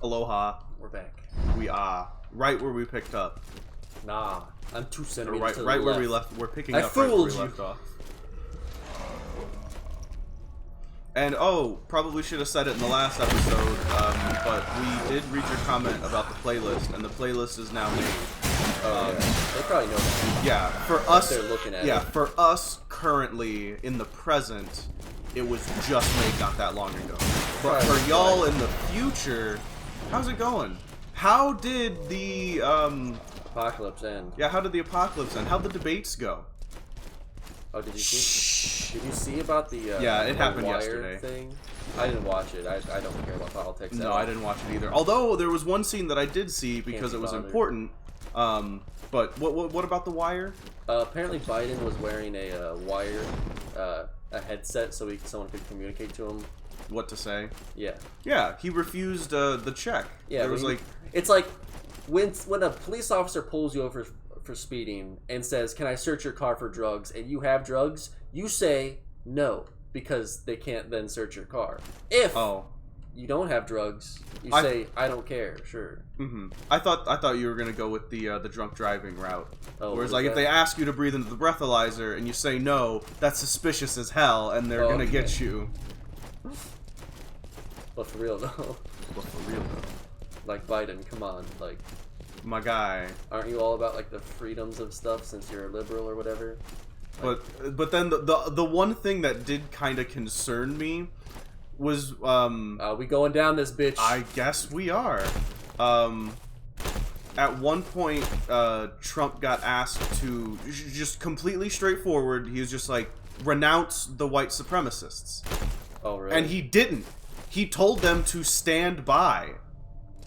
Aloha. We're back. We are right where we picked up. Nah, I'm 2 Or centimeters to the right left. where we left. We're picking I up right where we fooled you. left off. And oh, probably should have said it in the last episode, but we did read your comment about the playlist, and the playlist is now made. Yeah. They probably know that. Yeah, for us, They're looking at yeah, it. for us currently in the present, it was just made not that long ago. But for y'all in the future, how's it going? How did the Apocalypse end. yeah, how did the apocalypse end? How'd the debates go? Oh, did you see? Did you see about the Yeah, it the happened wire yesterday. thing? I didn't watch it. I don't care about politics. No, I didn't watch it either. Although there was one scene that I did see because be it was bothered. important. But what about the wire? Apparently, Biden was wearing a wire, a headset, so someone could communicate to him. What to say? Yeah. Yeah, he refused the check. Yeah. There was like, it's like when a police officer pulls you over for speeding and says, "Can I search your car for drugs?" and you have drugs, you say no because they can't then search your car. If you don't have drugs, you say, "I don't care." Sure. Mm-hmm. I thought you were gonna go with the drunk driving route. Oh, whereas like if they ask you to breathe into the breathalyzer and you say no, that's suspicious as hell, and they're gonna get you. But for real though. But for real though. Like Biden, come on, like. My guy. Aren't you all about like the freedoms of stuff since you're a liberal or whatever? Like, but then the one thing that did kind of concern me was we going down this bitch. I guess we are. At one point, Trump got asked to just completely straightforward. He was just like, renounce the white supremacists. Oh really? And he didn't. He told them to stand by.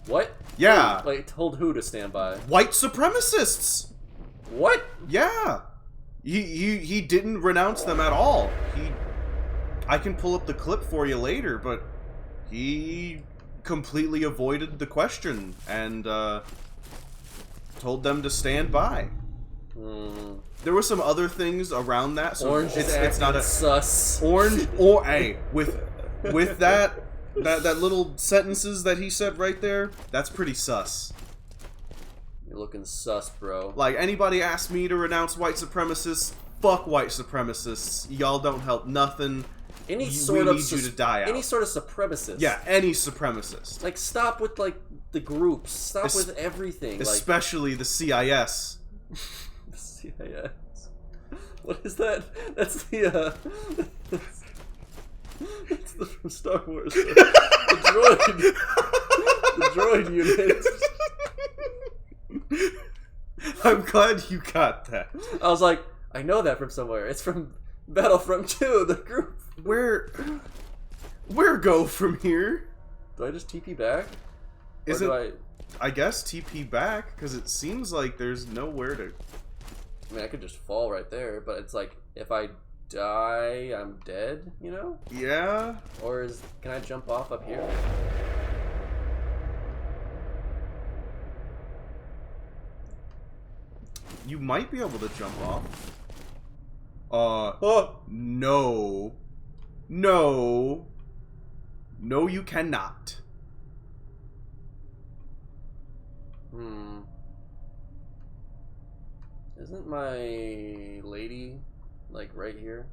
What? Yeah. Who? Like told who to stand by? White supremacists. What? Yeah. He didn't renounce them at all. I can pull up the clip for you later, but he completely avoided the question and told them to stand by. There were some other things around that, so Orange it's not a sus. Orange or hey, with that little sentences that he said right there, that's pretty sus. You're looking sus, bro. Like, anybody ask me to renounce white supremacists, fuck white supremacists. Y'all don't help nothing. We need you to die out. Any sort of supremacist. Yeah, any supremacist. Like, stop with, like, the groups. Stop with everything. Especially the CIS. The CIS. What is that? That's the, That's the from Star Wars. The droid. The droid unit. I'm glad you got that. I was like, I know that from somewhere. It's from Battlefront 2, the group. Where go from here? Do I just TP back? Is it? I guess TP back, because it seems like there's nowhere to... I mean, I could just fall right there, but it's like, if I die, I'm dead, you know? Yeah? Or can I jump off up here? You might be able to jump off. No. No. No, you cannot. Isn't my lady, like, right here?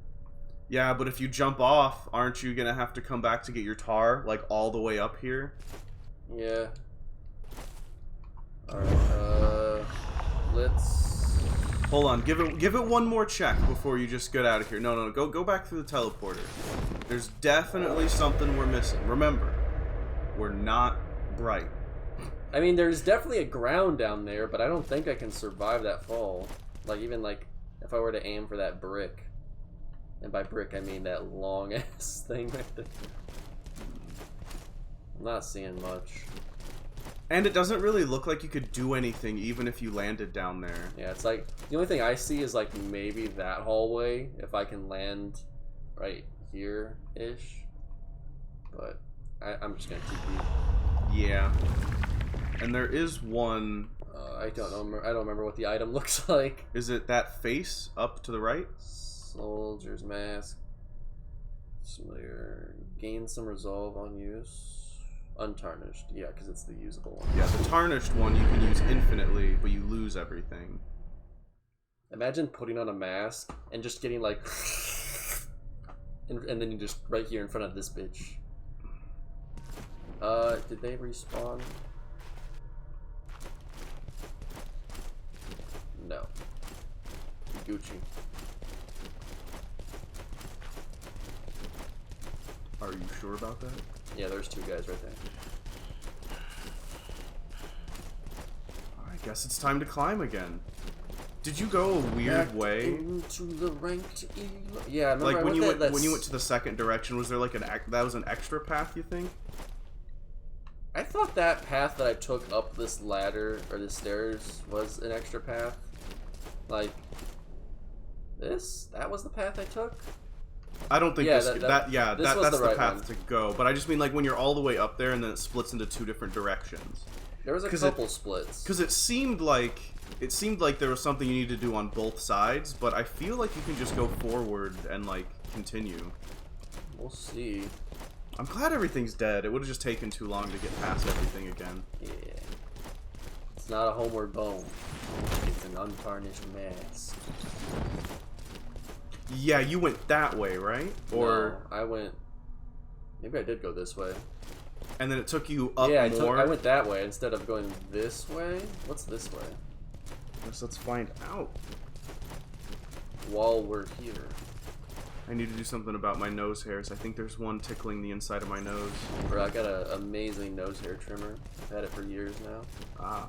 Yeah, but if you jump off, aren't you gonna have to come back to get your tar, like, all the way up here? Yeah. Alright, let's... Hold on, give it one more check before you just get out of here. No, go back through the teleporter. There's definitely something we're missing. Remember, we're not bright. I mean, there's definitely a ground down there, but I don't think I can survive that fall. Like, even, like, if I were to aim for that brick. And by brick, I mean that long-ass thing right there. I'm not seeing much. And it doesn't really look like you could do anything even if you landed down there. Yeah, it's like, the only thing I see is, like, maybe that hallway, if I can land right here-ish. But I'm just gonna TP. Yeah. And there is one... I don't remember what the item looks like. Is it that face up to the right? Soldier's mask. Familiar. Gain some resolve on use. Untarnished, yeah, because it's the usable one. Yeah, the tarnished one you can use infinitely, but you lose everything. Imagine putting on a mask and just getting like, and then you just right here in front of this bitch. Did they respawn? No. Gucci. Are you sure about that? Yeah, there's two guys right there. I guess it's time to climb again. Did you go a weird way? Into the ranked yeah, I remember like I when you went when you went to the second direction, was there like that was an extra path? You think? I thought that path that I took up this ladder or the stairs was an extra path. Like that was the path I took. I don't think that's the right path one. to go. But I just mean like when you're all the way up there and then it splits into two different directions. There was a couple splits. Because it seemed like there was something you need to do on both sides, but I feel like you can just go forward and like continue. We'll see. I'm glad everything's dead. It would have just taken too long to get past everything again. Yeah. It's not a homeward bone. It's an untarnished mask. Yeah, you went that way, right? Or no, I went. Maybe I did go this way. And then it took you up yeah, more? I went that way instead of going this way. What's this way? Yes, let's find out. While we're here. I need to do something about my nose hairs. I think there's one tickling the inside of my nose. Bro, I got an amazing nose hair trimmer. I've had it for years now. Ah.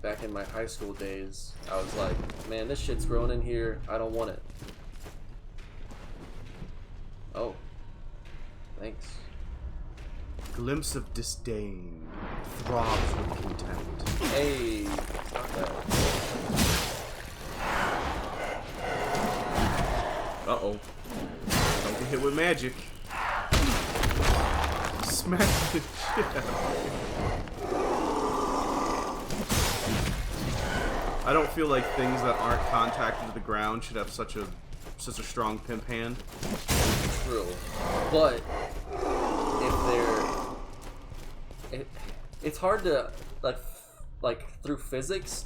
Back in my high school days, I was like, man, this shit's growing in here. I don't want it. Oh. Thanks. Glimpse of disdain. Throbs with contempt. Hey. Stop that. Uh-oh. Don't get hit with magic. Smack the shit out of you. I don't feel like things that aren't contacted to the ground should have such a strong pimp hand. True. But if it's hard to like through physics,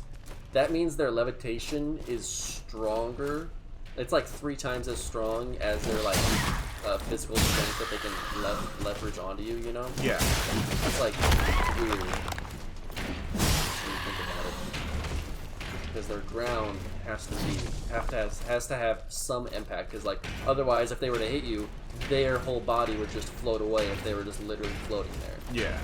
that means their levitation is stronger. It's like 3 times as strong as their like physical strength that they can leverage onto you. You know? Yeah. It's like weird when you think about it, because their ground has to have some impact. Because like otherwise, if they were to hit you, their whole body would just float away if they were just literally floating there. Yeah.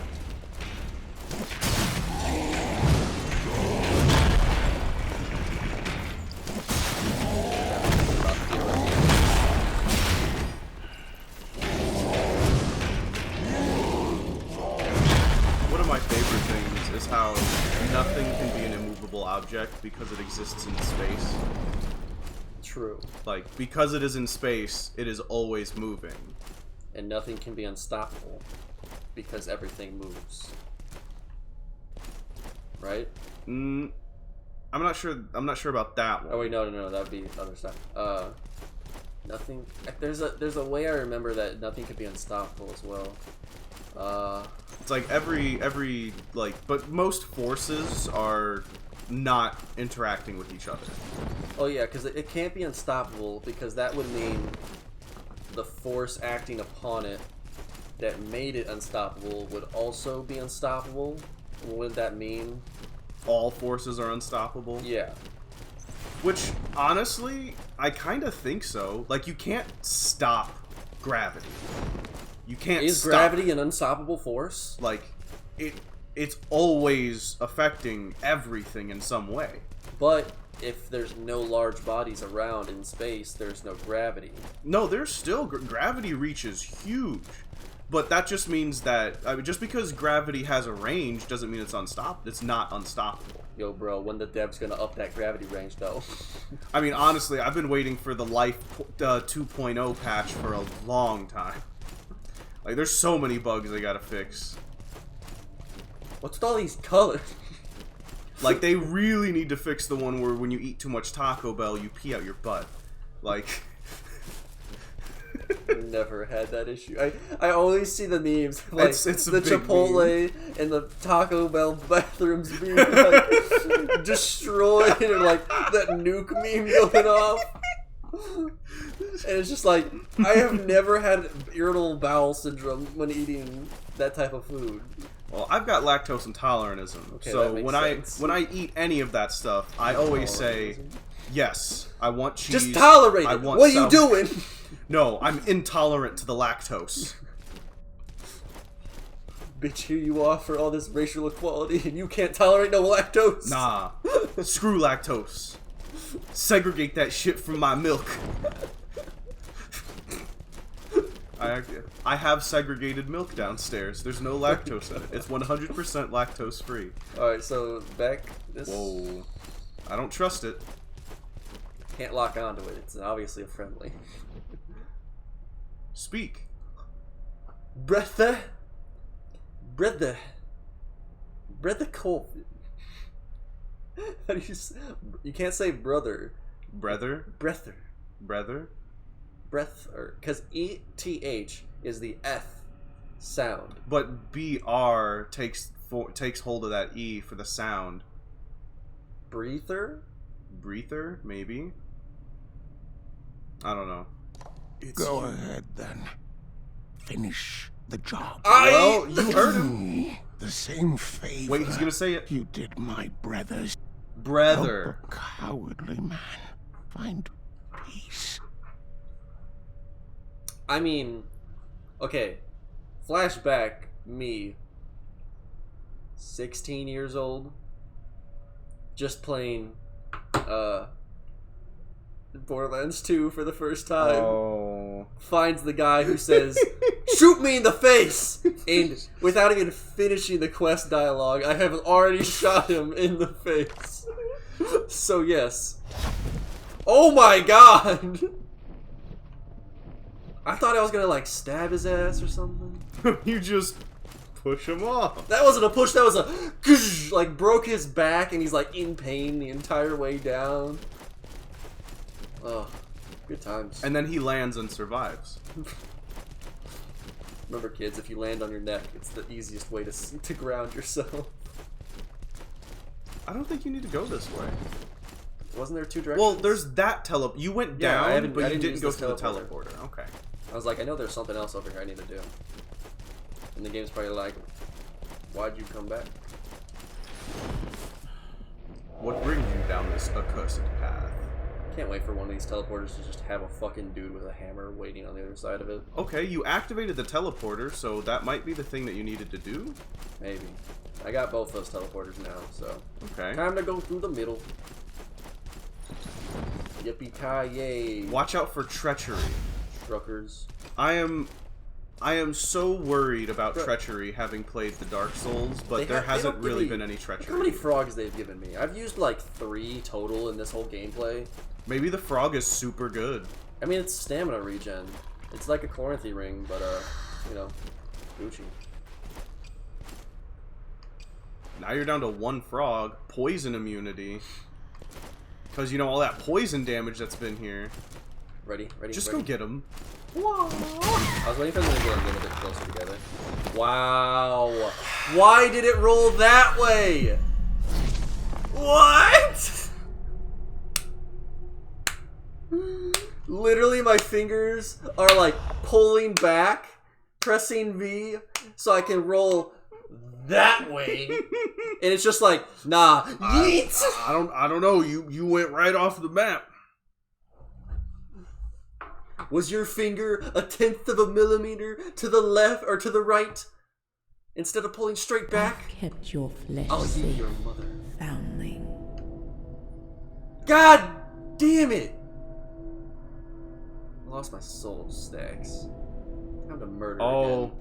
One of my favorite things is how nothing can be an immovable object because it exists in space. True. Like, because it is in space, it is always moving. And nothing can be unstoppable because everything moves. Right? I'm not sure about that one. Oh wait, no, that'd be other stuff. Nothing. There's a way I remember that nothing could be unstoppable as well. It's like every like, but most forces are not interacting with each other. Oh yeah, because it can't be unstoppable because that would mean the force acting upon it that made it unstoppable would also be unstoppable. What would that mean? All forces are unstoppable? Yeah. Which, honestly, I kind of think so. Like, you can't stop gravity. You can't Is stop... gravity an unstoppable force? Like, it's always affecting everything in some way. But if there's no large bodies around in space, there's no gravity. No, there's still... Gravity reaches huge. But that just means that... I mean, just because gravity has a range doesn't mean it's unstoppable. It's not unstoppable. Yo, bro, when the devs gonna up that gravity range, though? I mean, honestly, I've been waiting for the Life 2.0 patch for a long time. Like, there's so many bugs they gotta fix. What's with all these colors? Like, they really need to fix the one where when you eat too much Taco Bell, you pee out your butt. Like... Never had that issue. I always see the memes like It's a the big Chipotle and the Taco Bell bathrooms being like destroyed, or like that nuke meme going off. And it's just like, I have never had irritable bowel syndrome when eating that type of food. Well, I've got lactose intolerantism, Okay, so that makes sense. when I eat any of that stuff, I always say, yes, I want cheese. Just tolerate I it. want What are you sour- doing? No, I'm intolerant to the lactose. Bitch, here you are for all this racial equality, and you can't tolerate no lactose. Nah, screw lactose. Segregate that shit from my milk. I have segregated milk downstairs. There's no lactose in it. It's 100% lactose free. Alright, so back this. Whoa. I don't trust it. Can't lock onto it. It's obviously a friendly. Speak. Brother Cole. How do you can't say brother. Brother? Breather. Brother? Breath, or because ETH is the F sound. But BR takes hold of that E for the sound. Breather? Breather, maybe? I don't know. Go ahead then. Finish the job. Well, you heard him. Me the same favor. Wait, he's gonna say it. You did my brothers. Brother. Help a cowardly man find peace. I mean, okay. Flashback, me, 16 years old, just playing Borderlands 2 for the first time. Oh. Finds the guy who says, "Shoot me in the face!" And without even finishing the quest dialogue, I have already shot him in the face. So yes. Oh my god! I thought I was gonna like stab his ass or something. You just push him off. That wasn't a push, that was a like broke his back and he's like in pain the entire way down. Oh, good times. And then he lands and survives. Remember kids, if you land on your neck, it's the easiest way to ground yourself. I don't think you need to go this way. Wasn't there two directions? Well, there's that you went Yeah, down, but I you didn't didn't use go this through the teleporter. teleporter. Okay. I was like, I know there's something else over here I need to do. And the game's probably like, why'd you come back? What brings you down this accursed path? Can't wait for one of these teleporters to just have a fucking dude with a hammer waiting on the other side of it. Okay, you activated the teleporter, so that might be the thing that you needed to do. Maybe. I got both those teleporters now, so. Okay. Time to go through the middle. Yippee-ki-yay. Watch out for treachery. Truckers. I am so worried about treachery, having played the Dark Souls, but there hasn't really been any treachery. How many frogs they've given me? I've used like 3 total in this whole gameplay. Maybe the frog is super good. I mean, it's stamina regen. It's like a Chloranthy ring, but you know, Gucci. Now you're down to 1 frog. Poison immunity. Because, you know, all that poison damage that's been here. Ready? Just ready? go get him. I was waiting for them to get a bit closer together. Wow. Why did it roll that way? What? Literally, my fingers are like pulling back, pressing V, so I can roll that way. And it's just like, nah, yeet. I don't know. You went right off the map. Was your finger 1/10 of a millimeter to the left or to the right? Instead of pulling straight back? I've kept your flesh I'll eat safe, your mother. foundling. God damn it! I lost my soul stacks. Time to murder again.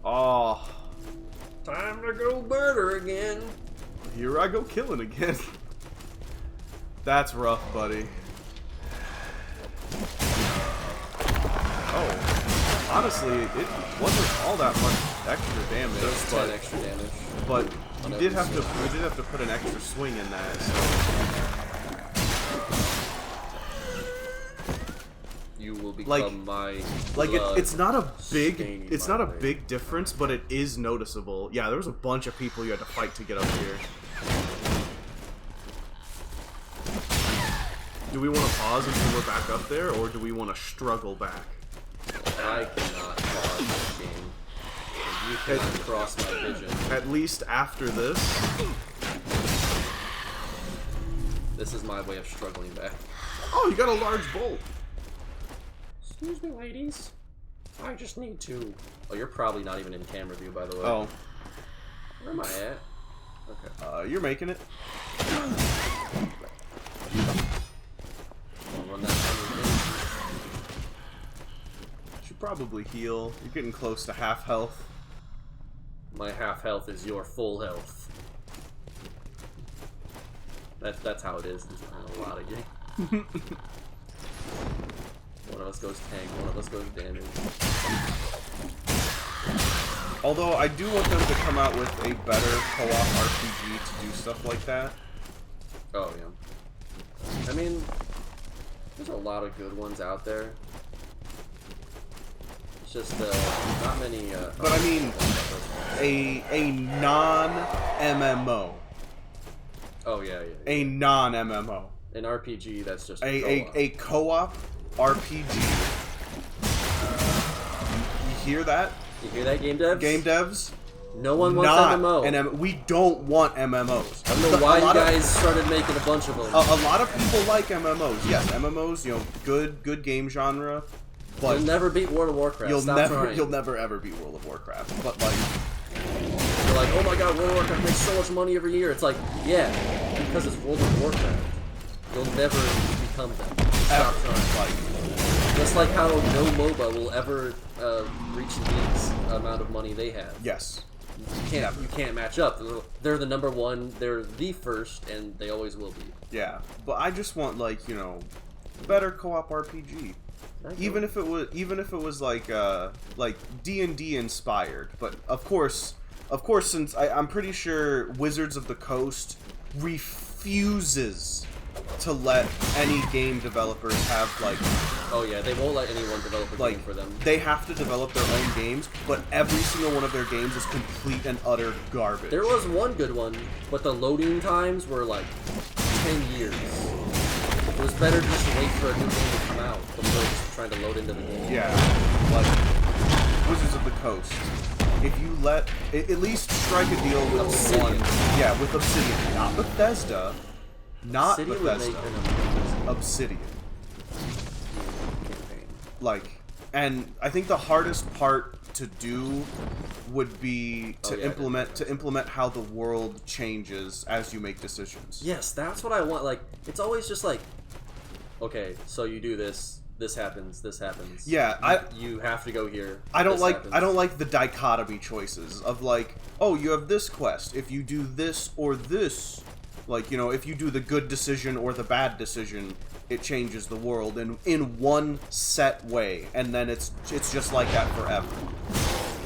Oh. Time to go murder again. Here I go killing again. That's rough, buddy. Oh, honestly, it wasn't all that much extra damage. There's 10 extra damage. But we did have to put an extra swing in that. So. you will become Like- my Like it's not a staining big, it's my not a blade. big difference, but it is noticeable. Yeah, there was a bunch of people you had to fight to get up here. Do we want to pause until we're back up there, or do we want to struggle back? I cannot pause this game. And you cannot cross my vision. At least after this. This is my way of struggling back. Oh, you got a large bolt. Excuse me, ladies. I just need to... Oh, you're probably not even in camera view, by the way. Oh, Where am I at? Okay. you're making it. I'll run that thing again. Should probably heal. You're getting close to half health. My half health is your full health. That's how it is in a lot of games. One of us goes tank, one of us goes damage. Although I do want them to come out with a better co-op RPG to do stuff like that. Oh yeah. I mean, there's a lot of good ones out there. It's just not many. But I mean, a non-MMO. Oh yeah, yeah. A non-MMO. An RPG that's just A co-op RPG. You hear that? You hear that, game devs? Game devs? No one wants Not MMO. we don't want MMOs. I don't know why you guys started making a bunch of them. A lot of people like MMOs. Yes, MMOs, you know, good game genre. But You'll never beat World of Warcraft. you'll Stop never trying. ever beat World of Warcraft. But like, You're like, oh my god, World of Warcraft makes so much money every year. It's like, yeah, because it's World of Warcraft. You'll never become them. Stop trying. like, Just like how no MOBA will ever reach League's amount of money they have. yes. You can't match up. They're the number one. They're the first, and they always will be. Yeah, but I just want like, you know, better co-op RPG. Even if it was like D&D inspired, but of course, since I'm pretty sure Wizards of the Coast refuses to let any game developers have like. Oh yeah, they won't let anyone develop a game for them. They have to develop their own games, but every single one of their games is complete and utter garbage. There was one good one, but the loading times were like 10 years. It was better just to wait for a new game to come out before just trying to load into the game. Yeah, like Wizards of the Coast. If you at least strike a deal with Obsidian. one, yeah, with Obsidian, not Bethesda, not Obsidian would Bethesda, make an amazing Obsidian. campaign. Like, and I think the hardest part to do would be to implement how the world changes as you make decisions. Yes, that's what I want. Like, it's always just like, okay, so you do this. This happens. This happens. Yeah, you have to go here. I don't this happens. like the dichotomy choices of like, oh, you have this quest. If you do this or this, like, you know, if you do the good decision or the bad decision, it changes the world in one set way, and then it's just like that forever.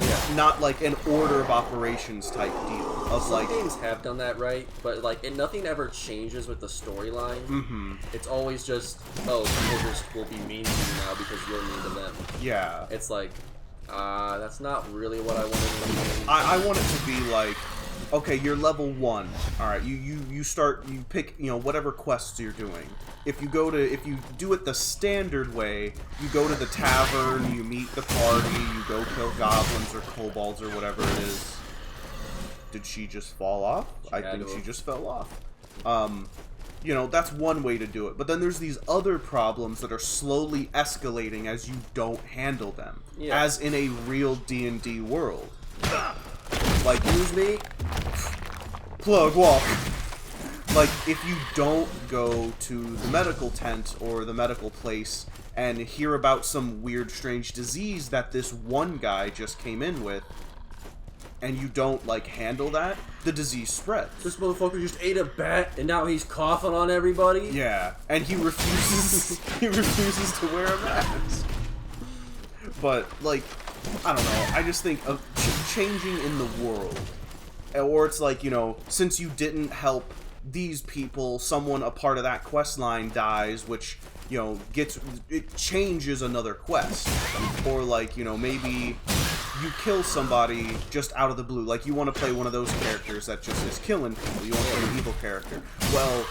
Yeah. Not like an order of operations type deal of Some like. games have done that right, but like, nothing ever changes with the storyline. Mm-hmm. It's always just, oh, people just will be mean to you now because you're mean to them. Yeah. It's like, that's not really what I wanted to do. I want it to be like, okay, you're level 1. All right, you pick, you know, whatever quests you're doing. If you do it the standard way, you go to the tavern, you meet the party, you go kill goblins or kobolds or whatever it is. Did she just fall off? I think she just fell off. You know, that's one way to do it. But then there's these other problems that are slowly escalating as you don't handle them. Yeah. As in a real D&D world. Like, use me? Plug walk. Like, if you don't go to the medical tent or the medical place and hear about some weird, strange disease that this one guy just came in with, and you don't, like, handle that, the disease spreads. This motherfucker just ate a bat, and now he's coughing on everybody? Yeah, and he refuses to wear a mask. But, like, I don't know, I just think of changing in the world. Or it's like, you know, since you didn't help these people, a part of that quest line dies, which, you know, it changes another quest. Or like, you know, maybe you kill somebody just out of the blue. Like, you want to play one of those characters that just is killing people. You want to play an evil character. Well,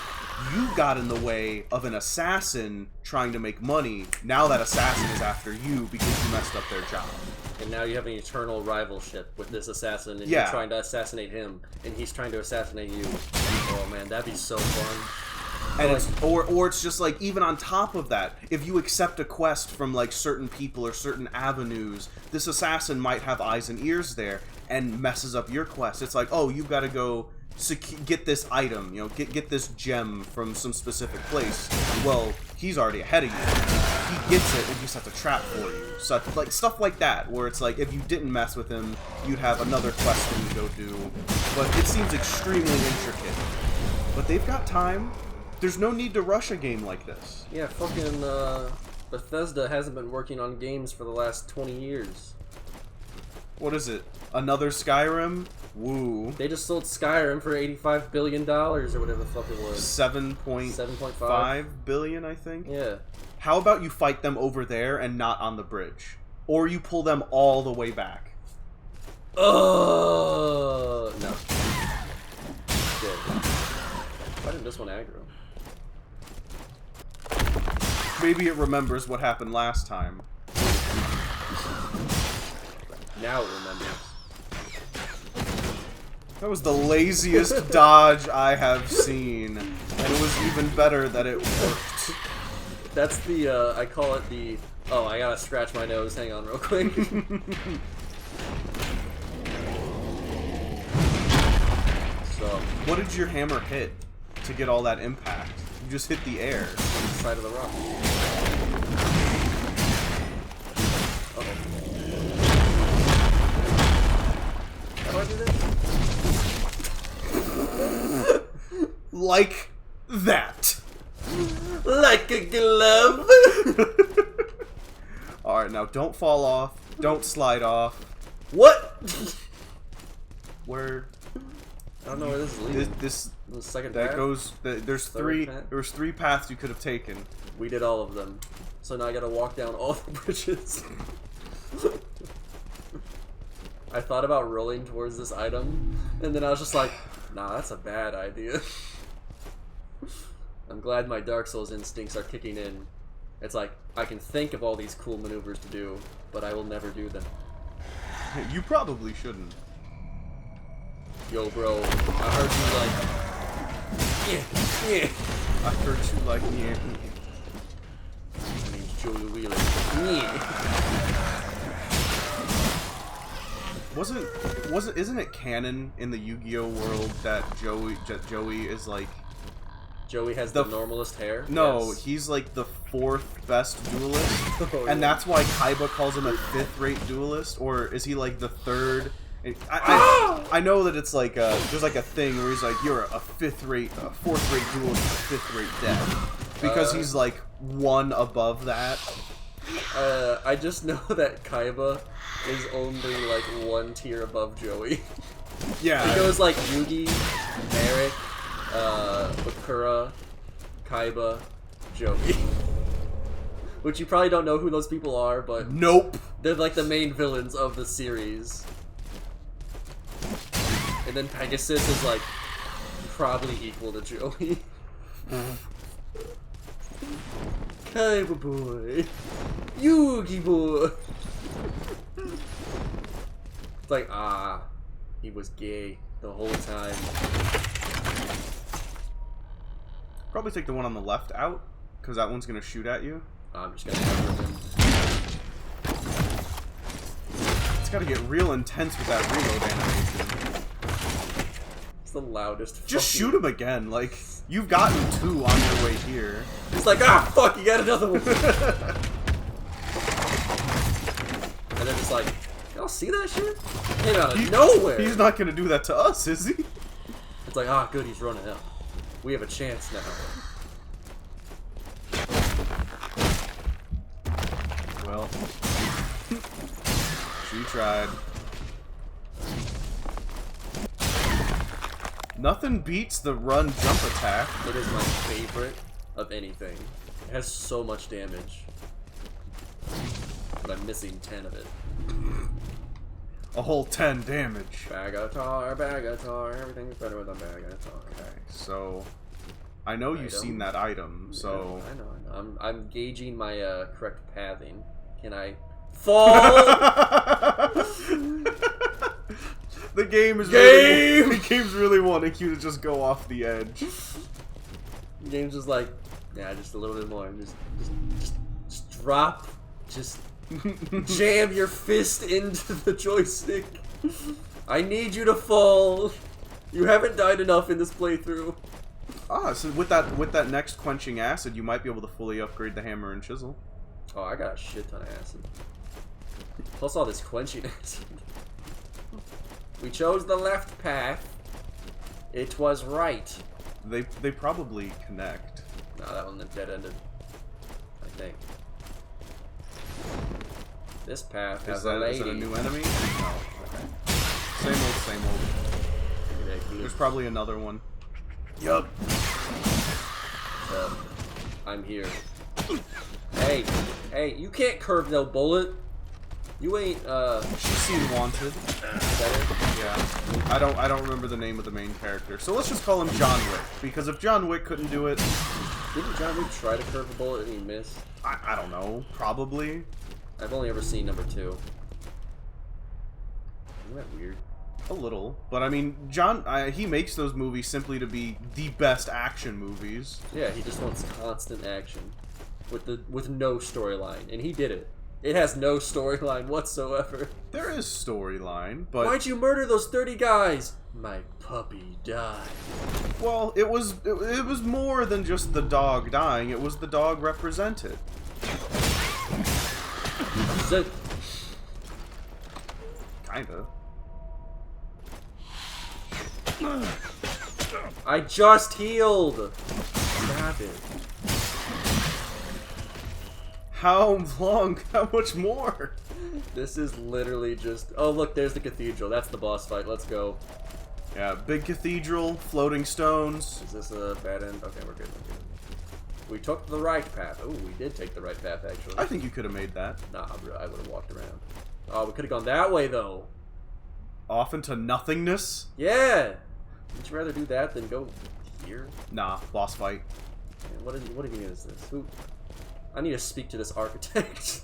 you got in the way of an assassin trying to make money. Now that assassin is after you because you messed up their job. And now you have an eternal rivalship with this assassin, and Yeah. you're trying to assassinate him, and he's trying to assassinate you. Oh man, that'd be so fun. And it's, or it's just like, even on top of that, if you accept a quest from like certain people or certain avenues, this assassin might have eyes and ears there and messes up your quest. It's like, oh, you've got to go get this item, you know, get this gem from some specific place. Well, he's already ahead of you. He gets it, and he just has to trap for you. So, like, stuff like that, where it's like, if you didn't mess with him, you'd have another quest that you go do. But it seems extremely intricate. But they've got time. There's no need to rush a game like this. Yeah, fucking Bethesda hasn't been working on games for the last 20 years. What is it? Another Skyrim? Woo. They just sold Skyrim for $85 billion or whatever the fuck it was. 7.5 billion, I think? Yeah. How about you fight them over there and not on the bridge? Or you pull them all the way back? No. Good. Why didn't this one aggro? Maybe it remembers what happened last time. Now it remembers. That was the laziest dodge I have seen. And it was even better that it worked. That's the, I call it the, oh, I gotta scratch my nose, hang on real quick. So, What did your hammer hit to get all that impact? You just hit the air. on the side of the rock. Uh-oh. How do I do this? Like that. Like a glove! Alright, now don't fall off. Don't slide off. What? Where... I don't know where this is leading. This The second that path? goes... There's Third path? There was 3 paths you could have taken. We did all of them. So now I gotta walk down all the bridges. I thought about rolling towards this item, and then I was just like, nah, that's a bad idea. I'm glad my Dark Souls instincts are kicking in. It's like, I can think of all these cool maneuvers to do, but I will never do them. You probably shouldn't. Yo, bro, I heard you like... Yeah. I heard you like me. My name's Joey Wheeler. Yeah. Isn't it canon in the Yu-Gi-Oh world that Joey is like... Joey has the normalest hair? No, Yes. he's like the 4th best duelist, Oh, and yeah. that's why Kaiba calls him a 5th-rate duelist, or is he like the 3rd? I know that it's like there's like a thing where he's like, you're a 4th-rate duelist, a 5th-rate deck, because he's like 1 above that. I just know that Kaiba is only like 1 tier above Joey. Yeah, It goes like Yugi, Eric, Bakura, Kaiba, Joey. Which you probably don't know who those people are, but nope. they're like the main villains of the series. And then Pegasus is like probably equal to Joey. Kaiba boy, Yugi boy. It's like, he was gay the whole time. Probably take the one on the left out, because that one's gonna shoot at you. I'm just gonna have him. It's gotta get real intense with that reload animation. It's the loudest. Just fucking- shoot him again, like, you've gotten 2 on your way here. It's like, fuck, you got another one. And they're just like, y'all see that shit? Came out of nowhere. He's not gonna do that to us, is he? It's like, good, he's running out. We have a chance now. Well, she tried. Nothing beats the run jump attack. It is my favorite of anything. It has so much damage. But I'm missing 10 of it. A whole 10 damage. Bag of tar, everything's better with a bag of tar. Okay, so I know you've seen that item, so Yeah, I know. I'm gauging my correct pathing. Can I fall? the game's really wanting you to just go off the edge. The game's just like, yeah, just a little bit more. Just drop. Just jam your fist into the joystick. I need you to fall. You haven't died enough in this playthrough. Ah, so with that next quenching acid, you might be able to fully upgrade the hammer and chisel. Oh, I got a shit ton of acid. Plus all this quenching acid. We chose the left path. It was right. They probably connect. No, that one dead-ended. I think. This path has a lady. Is that a new enemy? No. Okay. Same old. There's probably another one. Yup. I'm here. Hey, you can't curve no bullet. You ain't, She's seen Wanted. Yeah. I don't remember the name of the main character. So let's just call him John Wick. Because if John Wick couldn't do it... Didn't John Wick try to curve a bullet and he missed? I don't know. Probably. I've only ever seen number 2. Isn't that weird? A little. But I mean, he makes those movies simply to be the best action movies. Yeah, he just wants constant action. With no storyline. And he did it. It has no storyline whatsoever. There is storyline, but... Why'd you murder those 30 guys? My puppy died. Well, it was more than just the dog dying. It was the dog represented. Kinda. I just healed! Stop it. How long? How much more? This is literally just... Oh, look, there's the cathedral. That's the boss fight. Let's go. Yeah, big cathedral, floating stones. Is this a bad end? Okay, we're good. We took the right path. Oh, we did take the right path, actually. I think you could have made that. Nah, I would have walked around. Oh, we could have gone that way, though. Off into nothingness? Yeah! Would you rather do that than go here? Nah, boss fight. Man, what even is this? Who? I need to speak to this architect.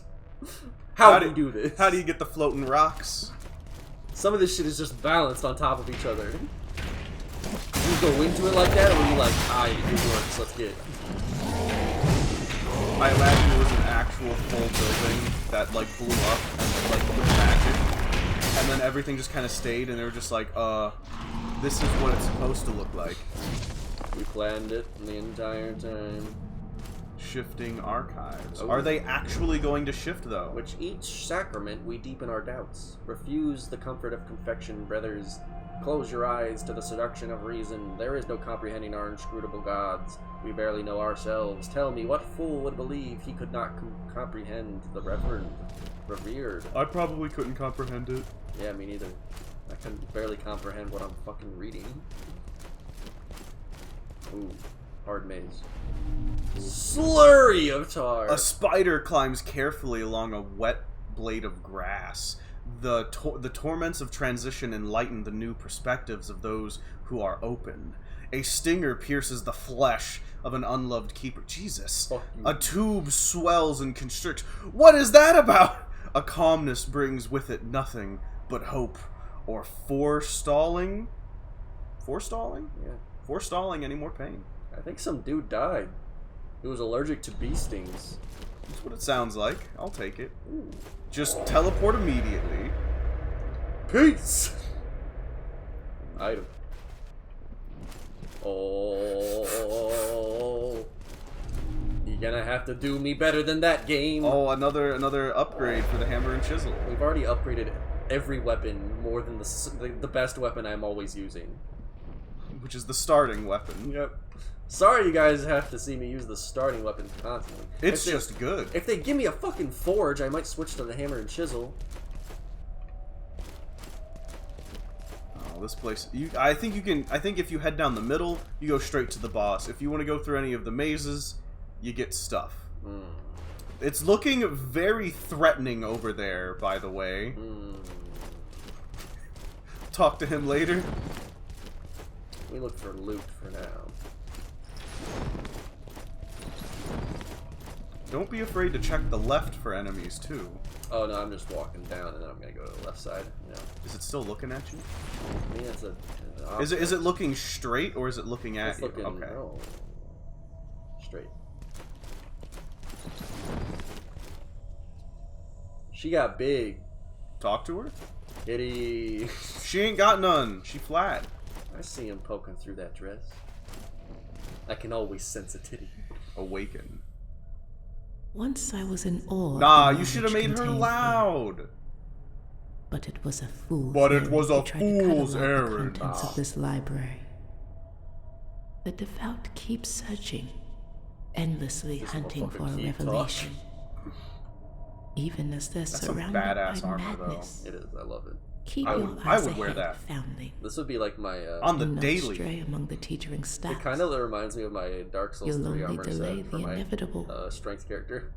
How do you do this? How do you get the floating rocks? Some of this shit is just balanced on top of each other. You go into it like that, or are you like, it works, let's get it? I imagine it was an actual full building that, like, blew up and then, like, with magic. And then everything just kind of stayed, and they were just like, this is what it's supposed to look like. We planned it the entire time. Shifting archives. Oh. Are they actually going to shift, though? Which each sacrament we deepen our doubts. Refuse the comfort of confection, brothers. Close your eyes to the seduction of reason. There is no comprehending our inscrutable gods. We barely know ourselves. Tell me, what fool would believe he could not comprehend the revered? I probably couldn't comprehend it. Yeah, me neither. I can barely comprehend what I'm fucking reading. Ooh, hard maze. Slurry of tar! A spider climbs carefully along a wet blade of grass. The torments of transition enlighten the new perspectives of those who are open. A stinger pierces the flesh of an unloved keeper. Jesus. A tube swells and constricts. What is that about? A calmness brings with it nothing but hope or forestalling. Forestalling? Yeah. Forestalling any more pain. I think some dude died. He was allergic to bee stings. That's what it sounds like. I'll take it. Ooh. Just teleport immediately. Peace! Item. Oh. You're gonna have to do me better than that, game. Oh, another upgrade for the hammer and chisel. We've already upgraded every weapon more than the best weapon I'm always using. Which is the starting weapon. Yep. Sorry you guys have to see me use the starting weapon constantly. It's just good. If they give me a fucking forge, I might switch to the hammer and chisel. Oh, this place. I think if you head down the middle, you go straight to the boss. If you want to go through any of the mazes, you get stuff. Mm. It's looking very threatening over there, by the way. Talk to him later. We look for loot for now. Don't be afraid to check the left for enemies, too. Oh no, I'm just walking down and then I'm gonna go to the left side. Yeah. Is it still looking at you? I mean, it's an Is it looking straight or is it looking at it's you? looking, Okay. oh, straight. She got big. Talk to her? Kitty. She ain't got none. She flat. I see him poking through that dress. I can always sense a titty. Awaken. Once I was in awe. of Nah, the you should have knowledge made her contained loud. But it was a fool's But it errand was a to try to fool's catalog the errand. contents of this library. The devout keep searching, endlessly This hunting for a motherfucker keep revelation. Even as they're That's some surrounded badass by armor, though. madness. It is. I love it. Keep I your would- eyes I would wear ahead, that. foundling. This would be like my. On the Do not daily. stray among the teetering stars. It kind of reminds me of my Dark Souls You'll 3 only armor delay set for the my inevitable. strength character.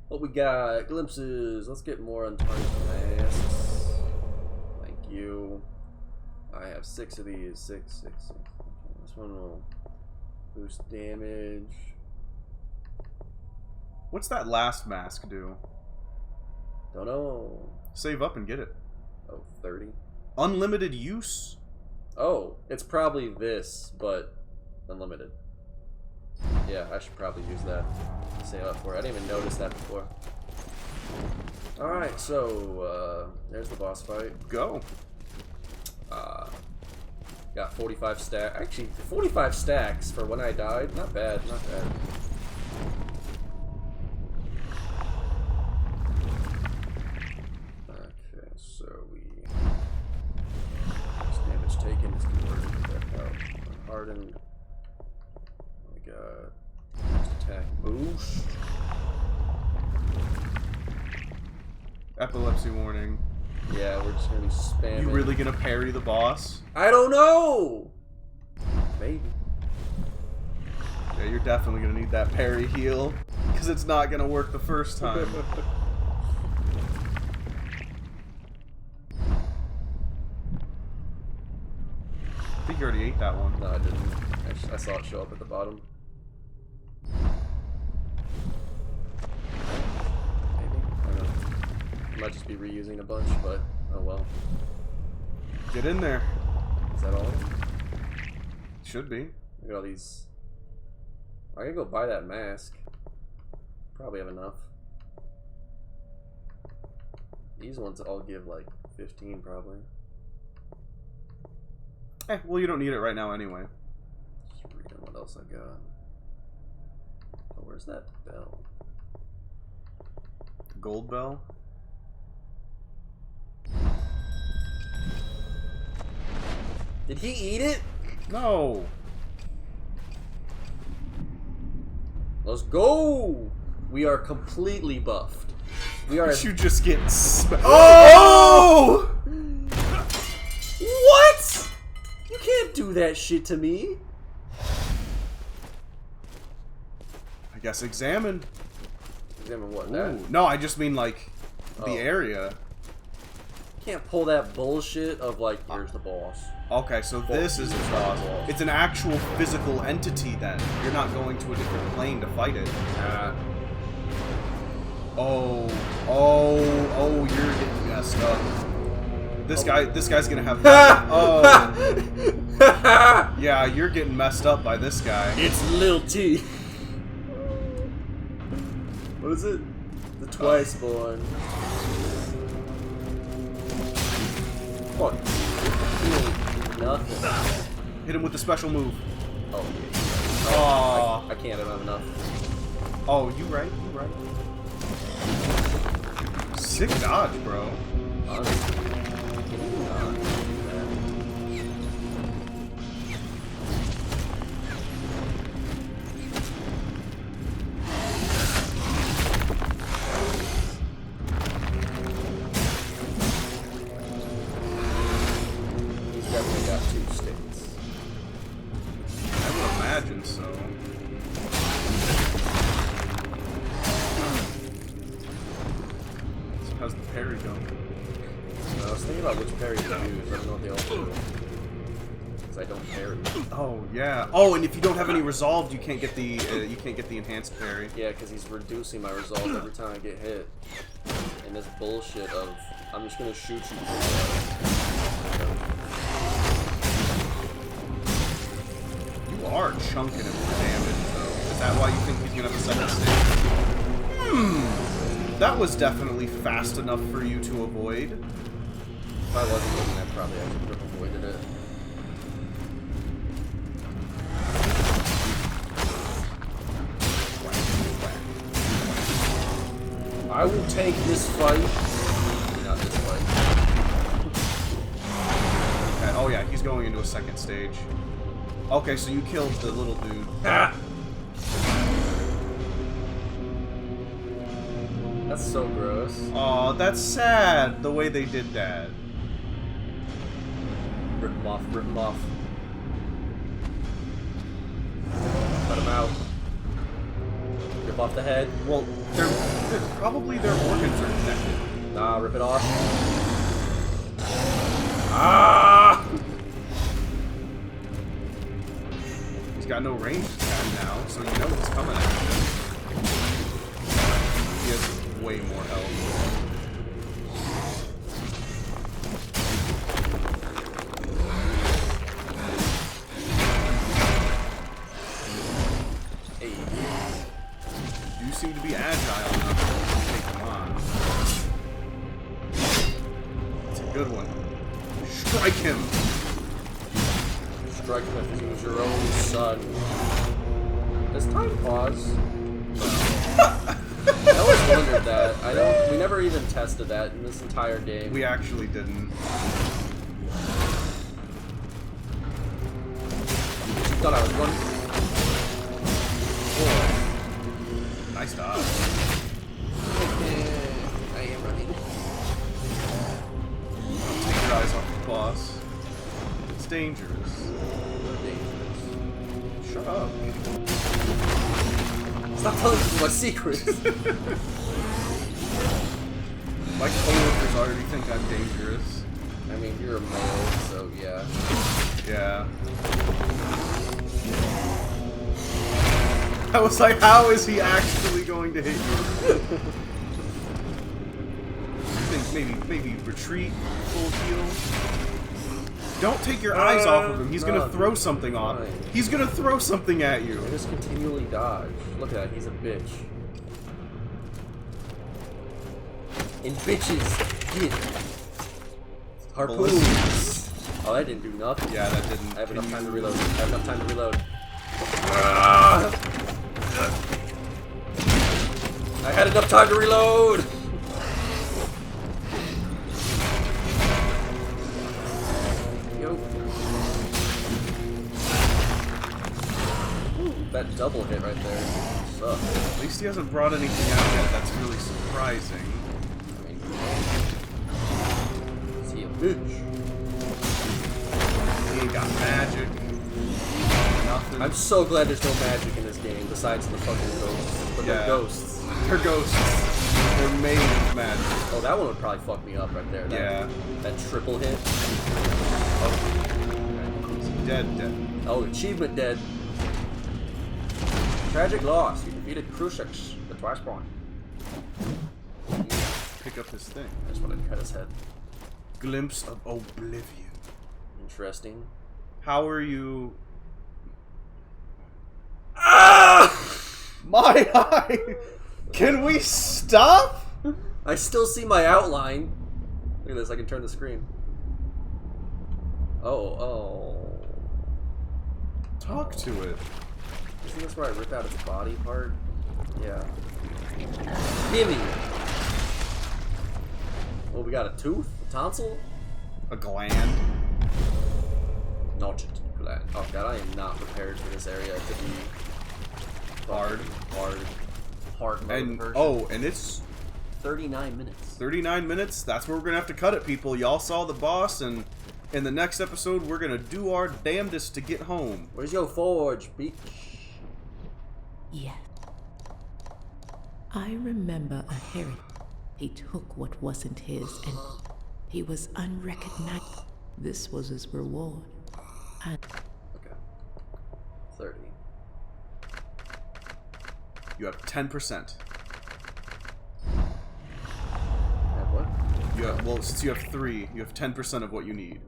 What we got? Glimpses. Let's get more untarnished masks. Thank you. I have 6 of these. 6. This one will boost damage. What's that last mask do? Don't know. Save up and get it. Oh, 30. Unlimited use? Oh, it's probably this, but unlimited. Yeah, I should probably use that. Save up for it. I didn't even notice that before. Alright, so, there's the boss fight. Go. Got 45 stacks. Actually, 45 stacks for when I died. Not bad, not bad. Okay, so damage taken is converted back out. Hardened. We got next attack boost. Epilepsy warning. Yeah, we're just gonna be spamming. You really gonna parry the boss? I don't know! Maybe. Yeah, you're definitely gonna need that parry heal. Because it's not gonna work the first time. I think you already ate that one. No, I didn't. I saw it show up at the bottom. Maybe? I don't know. I might just be reusing a bunch, but oh well. Get in there. Is that all? Should be. Look at all these. I gotta go buy that mask. Probably have enough. These ones all give like 15 probably. Well, you don't need it right now anyway. Just reading what else I got. Oh, where's that bell? Gold bell. Did he eat it? No. Let's go! We are completely buffed. We are. You just get Oh! What? You can't do that shit to me. I guess examine. Examine what? Ooh. That? No, I just mean like the Oh. area. You can't pull that bullshit of like, here's the boss. Okay, so this is a boss. It's an actual physical entity then. You're not going to a different plane to fight it. Oh, you're getting messed up. This guy's gonna have yeah, you're getting messed up by this guy. It's Lil T. What is it? The Twice Born. Fuck. He ain't nothing. Hit him with the special move. Oh. Oh, I can't, I don't have enough. oh, you right. Sick dodge, bro. Honestly. Can you not do that? He's definitely got 2 states. I has the parry gun. I was thinking about which parry to use. I don't know what they all do. Because I don't parry. Oh yeah. Oh, and if you don't have any resolved, you can't get the enhanced parry. Yeah, because he's reducing my resolve every time I get hit. And this bullshit of I'm just gonna shoot you. You are chunking him for damage, though. Is that why you think he's gonna have a second stage? That was definitely fast enough for you to avoid. If I wasn't looking, I probably would have avoided it. I will take this fight. Not this fight. Okay. Oh yeah, he's going into a second stage. Okay, so you killed the little dude. Ah! That's so gross. Aw, that's sad, the way they did that. Rip him off, rip him off. Cut him out. Rip off the head. Well, they're probably their organs are connected. Nah, rip it off. Ah! He's got no range attack now, so you know he's coming at you. He has way more health. Hey. You seem to be agile enough to take him on. It's a good one. Strike him! Strike him if he was your own son. Does time pause? I always wondered that. We never even tested that in this entire game. We actually didn't. Thought I was running. Oh. Nice dodge. I am running. Don't take your eyes off the boss. It's dangerous. Shut up. Stop telling me my secrets. My coworkers already think I'm dangerous. I mean, you're a male, so yeah. Yeah. I was like, how is he actually going to hit you? I think maybe retreat, full heal. Don't take your eyes off of him. He's gonna throw something on. He's gonna throw something at you. I just continually dodge. Look at that, he's a bitch. And bitches get harpoons. Oh, that didn't do nothing. Yeah, that didn't. I have enough time to reload. I have enough time to reload. I had enough time to reload! Yo. Ooh, that double hit right there. Sucks. At least he hasn't brought anything out yet. That's really surprising. I mean, is he a bitch? He ain't got magic. Nothing. I'm so glad there's no magic in this game besides the fucking ghosts. But Yeah. they're ghosts. They're ghosts. They're made of magic. Oh, that one would probably fuck me up right there. Yeah. That triple hit. He's dead. Oh, achievement dead. Tragic loss. You defeated Crucix, the twice spawn. Pick up his thing. I just want to cut his head. Glimpse of oblivion. Interesting. How are you? Ah! My eye! Can we stop? I still see my outline. Look at this, I can turn the screen. Oh. Talk to it. Isn't this where I rip out its body part? Yeah. Gimme! Oh, we got a tooth? A tonsil? A gland. Not a gland. Oh god, I am not prepared for this area to be hard mode And version. oh, and it's 39 minutes. 39 minutes. That's where we're gonna have to cut it, people. Y'all saw the boss, and in the next episode, we're gonna do our damnedest to get home. Where's your forge, bitch? Yes. I remember a heritage He took what wasn't his, and he was unrecognized. This was his reward. And Okay. 30. You have 10%. Have what? You have, well, since you have 3, you have 10% of what you need.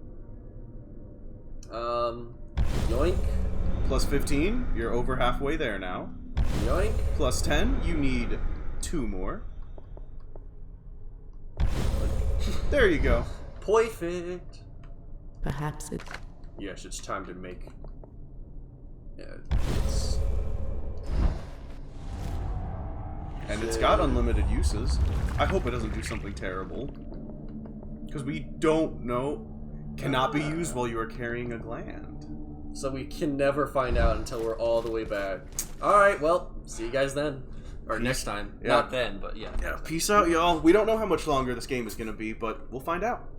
Yoink. Plus 15, you're over halfway there now. Yoink. Plus 10, you need 2 more. There you go. Perfect. perhaps it. Yes, it's time to make. And it's got unlimited uses. I hope it doesn't do something terrible. Because we don't know. Cannot be used while you are carrying a gland. So we can never find out until we're all the way back. Alright, well, see you guys then. Or next time. Yeah. Not then, but yeah. Yeah, peace out, y'all. We don't know how much longer this game is going to be, but we'll find out.